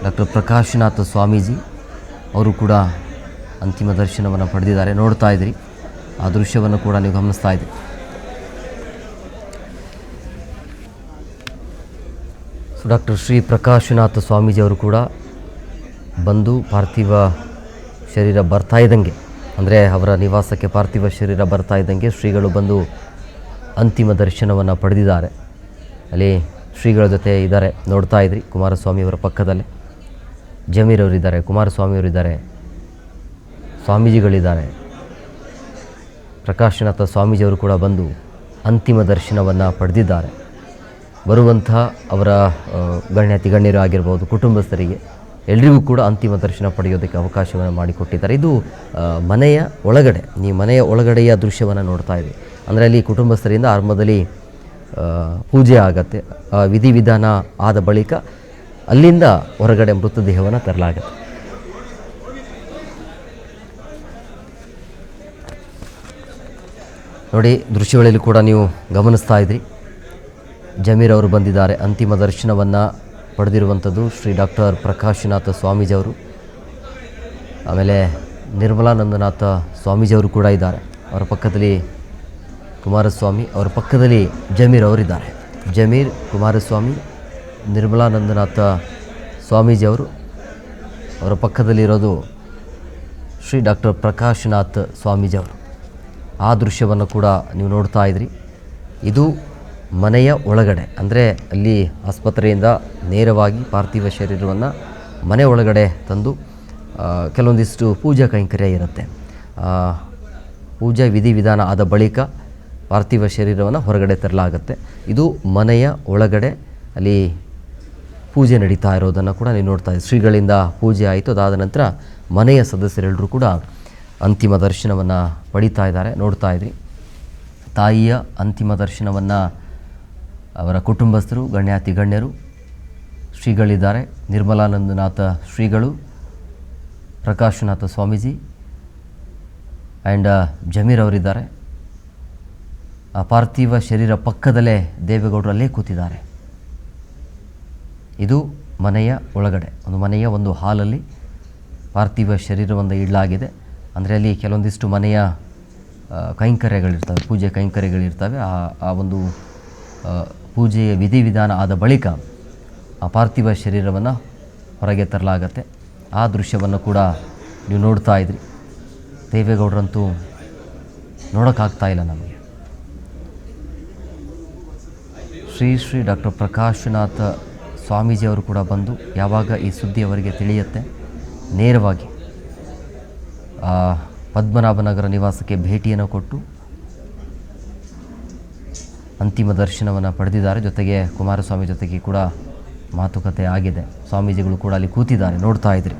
Doctor Prakashanatha Swamiji ಅವರು ಕೂಡ ಅಂತಿಮ ದರ್ಶನವನ್ನು ಪಡೆದಿದ್ದಾರೆ. ನೋಡ್ತಾ ಇದ್ರಿ, ಆ ದೃಶ್ಯವನ್ನು ಕೂಡ ನೀವು ಗಮನಿಸ್ತಾ ಇದ್ರಿ. ಸೊ ಡಾಕ್ಟರ್ ಶ್ರೀ ಪ್ರಕಾಶನಾಥ ಸ್ವಾಮೀಜಿ ಅವರು ಕೂಡ ಬಂದು ಪಾರ್ಥಿವ ಶರೀರ ಬರ್ತಾ ಇದ್ದಂಗೆ, ಅಂದರೆ ಅವರ ನಿವಾಸಕ್ಕೆ ಪಾರ್ಥಿವ ಶರೀರ ಬರ್ತಾ ಇದ್ದಂಗೆ ಶ್ರೀಗಳು ಬಂದು ಅಂತಿಮ ದರ್ಶನವನ್ನು ಪಡೆದಿದ್ದಾರೆ. ಅಲ್ಲಿ ಶ್ರೀಗಳ ಜೊತೆ ಇದ್ದಾರೆ, ನೋಡ್ತಾ ಇದ್ರಿ. ಕುಮಾರಸ್ವಾಮಿಯವರ ಪಕ್ಕದಲ್ಲೇ ಜಮೀರ್ ಅವರಿದ್ದಾರೆ, ಕುಮಾರಸ್ವಾಮಿಯವರಿದ್ದಾರೆ, ಸ್ವಾಮೀಜಿಗಳಿದ್ದಾರೆ. ಪ್ರಕಾಶನಾಥ ಸ್ವಾಮೀಜಿಯವರು ಕೂಡ ಬಂದು ಅಂತಿಮ ದರ್ಶನವನ್ನು ಪಡೆದಿದ್ದಾರೆ. ಬರುವಂಥ ಅವರ ಗಣ್ಯಾತಿ ಗಣ್ಯರು ಆಗಿರ್ಬೋದು, ಕುಟುಂಬಸ್ಥರಿಗೆ ಎಲ್ರಿಗೂ ಕೂಡ ಅಂತಿಮ ದರ್ಶನ ಪಡೆಯೋದಕ್ಕೆ ಅವಕಾಶವನ್ನು ಮಾಡಿಕೊಟ್ಟಿದ್ದಾರೆ. ಇದು ಮನೆಯ ಒಳಗಡೆ, ನೀವು ಮನೆಯ ಒಳಗಡೆಯ ದೃಶ್ಯವನ್ನು ನೋಡ್ತಾ ಇದ್ದೀವಿ. ಅಂದರೆ ಅಲ್ಲಿ ಕುಟುಂಬಸ್ಥರಿಂದ ಆರಂಭದಲ್ಲಿ ಪೂಜೆ ಆಗತ್ತೆ, ವಿಧಿವಿಧಾನ ಆದ ಬಳಿಕ ಅಲ್ಲಿಂದ ಹೊರಗಡೆ ಮೃತದೇಹವನ್ನು ತರಲಾಗುತ್ತೆ. ನೋಡಿ, ದೃಶ್ಯಗಳಲ್ಲಿ ಕೂಡ ನೀವು ಗಮನಿಸ್ತಾ ಇದ್ರಿ. ಜಮೀರ್ ಅವರು ಬಂದಿದ್ದಾರೆ. ಅಂತಿಮ ದರ್ಶನವನ್ನು ಪಡೆದಿರುವಂಥದ್ದು ಶ್ರೀ ಡಾಕ್ಟರ್ ಪ್ರಕಾಶನಾಥ ಸ್ವಾಮೀಜಿಯವರು. ಆಮೇಲೆ ನಿರ್ಮಲಾನಂದನಾಥ ಸ್ವಾಮೀಜಿಯವರು ಕೂಡ ಇದ್ದಾರೆ. ಅವರ ಪಕ್ಕದಲ್ಲಿ ಕುಮಾರಸ್ವಾಮಿ, ಅವರ ಪಕ್ಕದಲ್ಲಿ ಜಮೀರ್ ಅವರಿದ್ದಾರೆ. ಜಮೀರ್, ಕುಮಾರಸ್ವಾಮಿ, ನಿರ್ಮಲಾನಂದನಾಥ ಸ್ವಾಮೀಜಿಯವರು, ಅವರ ಪಕ್ಕದಲ್ಲಿರೋದು ಶ್ರೀ ಡಾಕ್ಟರ್ ಪ್ರಕಾಶನಾಥ್ ಸ್ವಾಮೀಜಿಯವರು. ಆ ದೃಶ್ಯವನ್ನು ಕೂಡ ನೀವು ನೋಡ್ತಾ ಇದ್ರಿ. ಇದು ಮನೆಯ ಒಳಗಡೆ, ಅಂದರೆ ಅಲ್ಲಿ ಆಸ್ಪತ್ರೆಯಿಂದ ನೇರವಾಗಿ ಪಾರ್ಥಿವ ಶರೀರವನ್ನು ಮನೆ ಒಳಗಡೆ ತಂದು ಕೆಲವೊಂದಿಷ್ಟು ಪೂಜಾ ಕೈಂಕರ್ಯ ಇರುತ್ತೆ. ಪೂಜಾ ವಿಧಿವಿಧಾನ ಆದ ಬಳಿಕ ಪಾರ್ಥಿವ ಶರೀರವನ್ನು ಹೊರಗಡೆ ತರಲಾಗುತ್ತೆ. ಇದು ಮನೆಯ ಒಳಗಡೆ ಅಲ್ಲಿ ಪೂಜೆ ನಡೀತಾ ಇರೋದನ್ನು ಕೂಡ ನೀವು ನೋಡ್ತಾ ಇದ್ದೀವಿ. ಶ್ರೀಗಳಿಂದ ಪೂಜೆ ಆಯಿತು, ಅದಾದ ನಂತರ ಮನೆಯ ಸದಸ್ಯರೆಲ್ಲರೂ ಕೂಡ ಅಂತಿಮ ದರ್ಶನವನ್ನು ಪಡೀತಾ ಇದ್ದಾರೆ, ನೋಡ್ತಾ ಇದ್ರಿ. ತಾಯಿಯ ಅಂತಿಮ ದರ್ಶನವನ್ನು ಅವರ ಕುಟುಂಬಸ್ಥರು, ಗಣ್ಯಾತಿ ಗಣ್ಯರು, ಶ್ರೀಗಳಿದ್ದಾರೆ. ನಿರ್ಮಲಾನಂದನಾಥ ಶ್ರೀಗಳು, ಪ್ರಕಾಶನಾಥ ಸ್ವಾಮೀಜಿ ಆ್ಯಂಡ್ ಜಮೀರ್ ಅವರಿದ್ದಾರೆ. ಆ ಪಾರ್ಥಿವ ಶರೀರ ಪಕ್ಕದಲ್ಲೇ ದೇವೇಗೌಡರು ಅಲ್ಲೇ ಕೂತಿದ್ದಾರೆ. ಇದು ಮನೆಯ ಒಳಗಡೆ, ಒಂದು ಮನೆಯ ಒಂದು ಹಾಲಲ್ಲಿ ಪಾರ್ಥಿವ ಶರೀರವನ್ನು ಇಡಲಾಗಿದೆ. ಅಂದರೆ ಅಲ್ಲಿ ಕೆಲವೊಂದಿಷ್ಟು ಮನೆಯ ಕೈಂಕರ್ಯಗಳಿರ್ತವೆ, ಪೂಜೆ ಕೈಂಕರ್ಯಗಳಿರ್ತವೆ. ಆ ಒಂದು ಪೂಜೆಯ ವಿಧಿವಿಧಾನ ಆದ ಬಳಿಕ ಆ ಪಾರ್ಥಿವ ಶರೀರವನ್ನು ಹೊರಗೆ ತರಲಾಗತ್ತೆ. ಆ ದೃಶ್ಯವನ್ನು ಕೂಡ ನೀವು ನೋಡ್ತಾ ಇದ್ರಿ. ದೇವೇಗೌಡರಂತೂ ನೋಡೋಕ್ಕಾಗ್ತಾ ಇಲ್ಲ ನಮಗೆ. ಶ್ರೀ ಡಾಕ್ಟರ್ ಪ್ರಕಾಶನಾಥ ಸ್ವಾಮೀಜಿಯವರು ಕೂಡ ಬಂದು ಯಾವಾಗ ಈ ಸುದ್ದಿ ಅವರಿಗೆ ತಿಳಿಯುತ್ತೆ, ನೇರವಾಗಿ ಪದ್ಮನಾಭನಗರ ನಿವಾಸಕ್ಕೆ ಭೇಟಿಯನ್ನು ಕೊಟ್ಟು ಅಂತಿಮ ದರ್ಶನವನ್ನು ಪಡೆದಿದ್ದಾರೆ. ಜೊತೆಗೆ ಕುಮಾರಸ್ವಾಮಿ ಜೊತೆಗೆ ಕೂಡ ಮಾತುಕತೆ ಆಗಿದೆ. ಸ್ವಾಮೀಜಿಗಳು ಕೂಡ ಅಲ್ಲಿ ಕೂತಿದ್ದಾರೆ, ನೋಡ್ತಾ ಇದ್ರಿ.